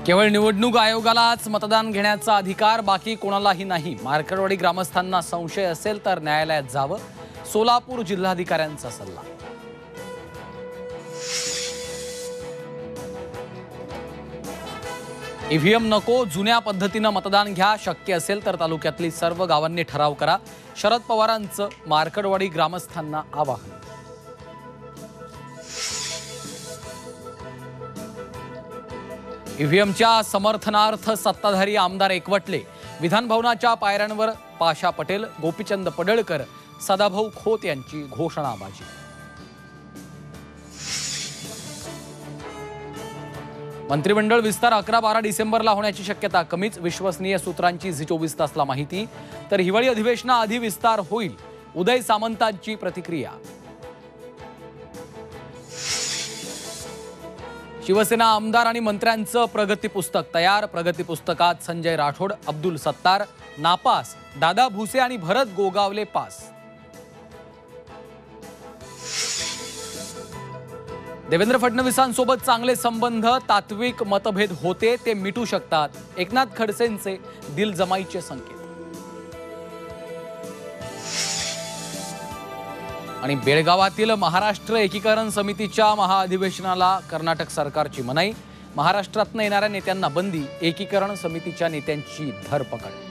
केवळ निवडणूक आयोगालाच मतदान घेण्याचा अधिकार, बाकी कोणालाही नाही। मार्केटवाडी ग्रामस्थांना संशय असेल तर न्यायालयात जावं, सोलापूर जिल्हाधिकाऱ्यांचा सल्ला। ईव्हीएम नको, जुन्या पद्धतीने मतदान घ्या, शक्य असेल तर तालुक्यातली सर्व गावांनी ठराव करा, शरद पवारांचं मार्केटवाडी ग्रामस्थांना आवाहन। ईव्हीएमच्या समर्थनार्थ सत्ताधारी आमदार एकवटले, विधान भवनाच्या पायऱ्यांवर पाशा पटेल, गोपीचंद पडळकर, सदाभाऊ खोत यांची घोषणाबाजी। मंत्रिमंडळ विस्तार 11-12 डिसेंबरला होण्याची शक्यता, कमीच विश्वसनीय सूत्रांची झी 24 तासला माहिती। तर हिवाळी अधिवेशनाआधी विस्तार होईल, उदय सामंतांची प्रतिक्रिया। शिवसेना आमदार आणि मंत्र्यांचं प्रगती पुस्तक तयार, प्रगती पुस्तकात संजय राठोड, अब्दुल सत्तार नापास, दादा भुसे आणि भरत गोगावले पास। देवेंद्र फडणवीसांसोबत चांगले संबंध, तात्विक मतभेद होते ते मिटू शकतात, एकनाथ खडसेंचे दिलजमाईचे संकेत। आणि बेळगावातील महाराष्ट्र एकीकरण समितीच्या महाअधिवेशनाला कर्नाटक सरकारची मनाई, महाराष्ट्रातून येणाऱ्या नेत्यांना बंदी, एकीकरण समितीच्या नेत्यांची धरपकड।